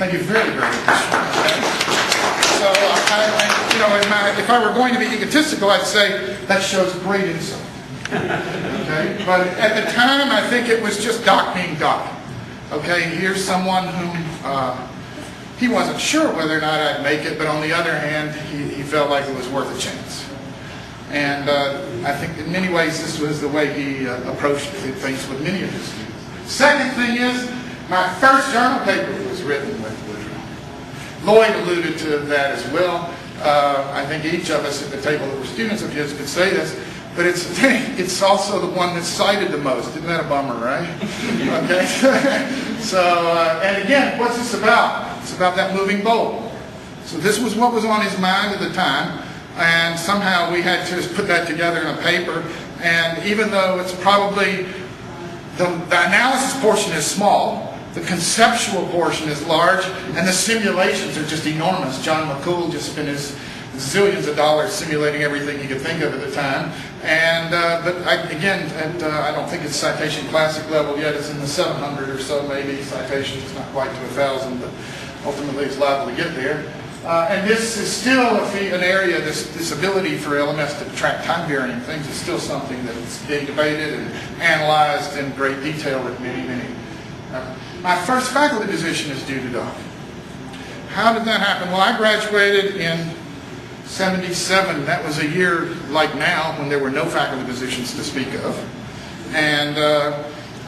Thank you very, very much. Okay. So, if I were going to be egotistical, I'd say that shows great insight. Okay, but at the time, I think it was just Doc being Doc. Okay, here's someone whom he wasn't sure whether or not I'd make it, but on the other hand, he felt like it was worth a chance. And I think in many ways, this was the way he approached things with many of his students. Second thing is, my first journal paper was written with Widrow. Lloyd alluded to that as well. I think each of us at the table that were students of his could say this, but it's also the one that's cited the most. Isn't that a bummer, right? Okay. So, and again, what's this about? It's about that moving bowl. So this was what was on his mind at the time, and somehow we had to put that together in a paper. And even though it's probably the analysis portion is small, the conceptual portion is large, and the simulations are just enormous. John McCool just spent his zillions of dollars simulating everything he could think of at the time. And I don't think it's citation classic level yet. It's in the 700 or so, maybe. Citation is not quite to 1,000, but ultimately it's liable to get there. And this is still an area, this ability for LMS to track time varying things is still something that's being debated and analyzed in great detail at many. My first faculty position is due to Doc. How did that happen? Well, I graduated in '77. That was a year like now when there were no faculty positions to speak of. And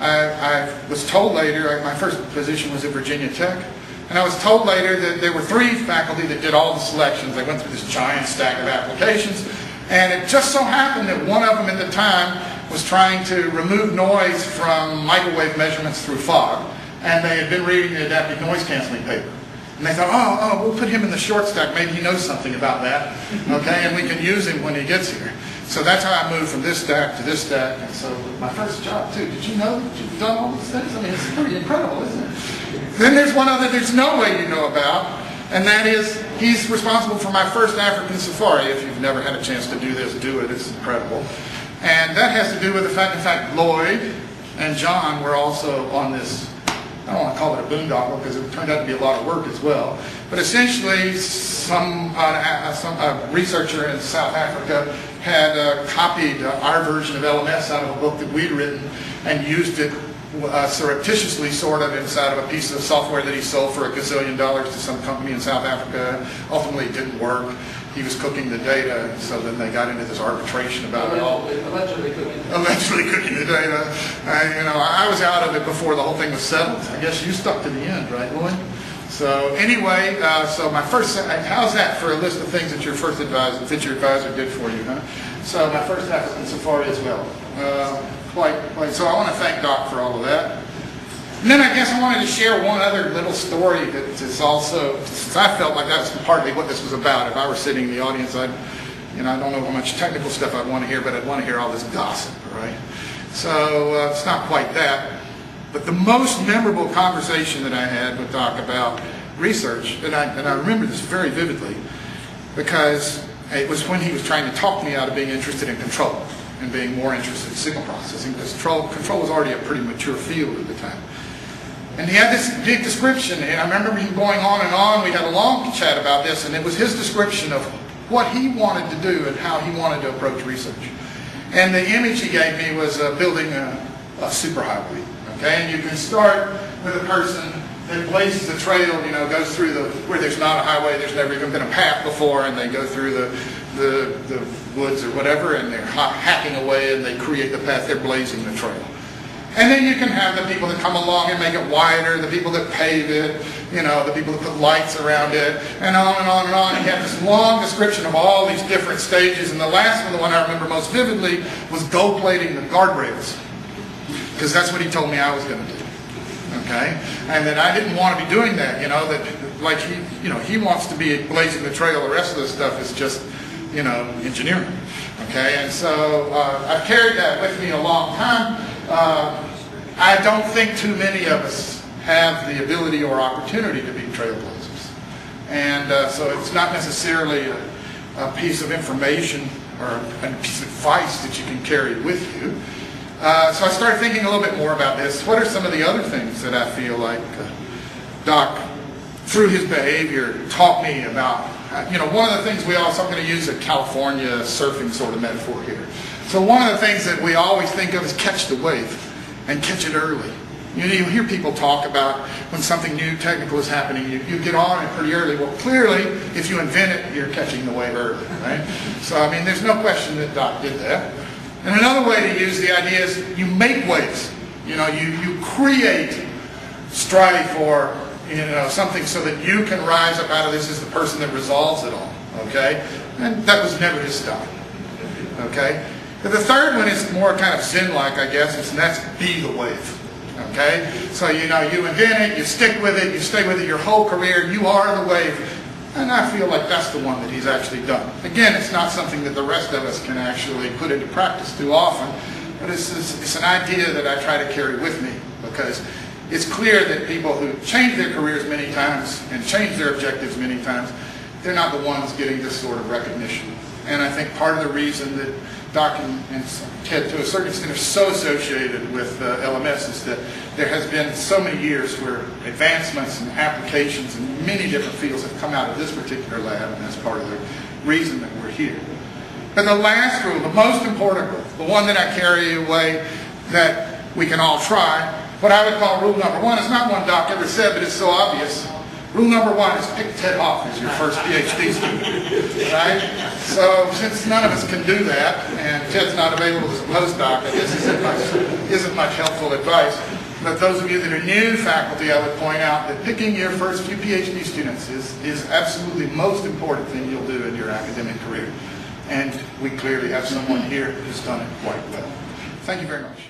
I was told later, my first position was at Virginia Tech, and I was told later that there were 3 faculty that did all the selections. They went through this giant stack of applications, and it just so happened that one of them at the time was trying to remove noise from microwave measurements through fog, and they had been reading the adaptive noise canceling paper. And they thought, oh, we'll put him in the short stack. Maybe he knows something about that, okay, and we can use him when he gets here. So that's how I moved from this stack to this stack. And so my first job, too, did you know that you've done all these things? I mean, it's pretty incredible, isn't it? Then there's one other there's no way you know about, and that is he's responsible for my first African safari. If you've never had a chance to do this, do it. It's incredible. And that has to do with the fact, in fact, Lloyd and John were also on this, I don't want to call it a boondoggle because it turned out to be a lot of work as well. But essentially, some researcher in South Africa had copied our version of LMS out of a book that we'd written and used it surreptitiously, sort of, inside of a piece of software that he sold for $1 gazillion to some company in South Africa. Ultimately, it didn't work. He was cooking the data, so then they got into this arbitration about it all. Allegedly cooking the data. I was out of it before the whole thing was settled. I guess you stuck to the end, right, Lloyd? So anyway, so my first, how's that for a list of things that your advisor did for you, huh? So my first African safari as well. Quite. So I want to thank Doc for all of that. And then I guess I wanted to share one other little story that is also, since I felt like that was partly what this was about. If I were sitting in the audience, I don't know how much technical stuff I'd want to hear, but I'd want to hear all this gossip, right? So it's not quite that. But the most memorable conversation that I had with Doc about research, and I remember this very vividly, because it was when he was trying to talk me out of being interested in control and being more interested in signal processing, because control was already a pretty mature field at the time. And he had this big description, and I remember him going on and on. We had a long chat about this, and it was his description of what he wanted to do and how he wanted to approach research. And the image he gave me was building a superhighway. Okay, and you can start with a person that blazes a trail, goes through where there's not a highway, there's never even been a path before, and they go through the woods or whatever, and they're hacking away, and they create the path, they're blazing the trail. And then you can have the people that come along and make it wider, the people that pave it, the people that put lights around it, and on and on and on. And you have this long description of all these different stages. And the last one, the one I remember most vividly, was gold plating the guardrails. Because that's what he told me I was going to do. Okay? And that I didn't want to be doing that, that like he wants to be blazing the trail. The rest of the stuff is just, engineering. Okay? And so I've carried that with me a long time. I don't think too many of us have the ability or opportunity to be trailblazers. And so it's not necessarily a piece of information or a piece of advice that you can carry with you. So I started thinking a little bit more about this. What are some of the other things that I feel like Doc through his behavior, taught me about, one of the things I'm going to use a California surfing sort of metaphor here. So one of the things that we always think of is catch the wave and catch it early. You hear people talk about when something new technical is happening, you get on it pretty early. Well, clearly, if you invent it, you're catching the wave early, right? So, I mean, there's no question that Doc did that. And another way to use the idea is you make waves. You create strife or, something so that you can rise up out of this as the person that resolves it all, okay? And that was never his style, okay? But the third one is more kind of Zen-like, I guess, and that's be the wave. Okay? So, you invent it, you stick with it, you stay with it your whole career, you are the wave. And I feel like that's the one that he's actually done. Again, it's not something that the rest of us can actually put into practice too often, but it's an idea that I try to carry with me, because it's clear that people who change their careers many times and change their objectives many times, they're not the ones getting this sort of recognition. And I think part of the reason that Doc and Ted, to a certain extent, are so associated with LMS is that there has been so many years where advancements and applications in many different fields have come out of this particular lab, and that's part of the reason that we're here. But the last rule, the most important rule, the one that I carry away that we can all try, what I would call rule number one, is not one Doc ever said, but it's so obvious. Rule number one is pick Ted Hoff as your first PhD student, right? So since none of us can do that, and Ted's not available as a postdoc, I guess isn't much helpful advice. But those of you that are new faculty, I would point out that picking your first few PhD students is absolutely the most important thing you'll do in your academic career. And we clearly have someone here who's done it quite well. Thank you very much.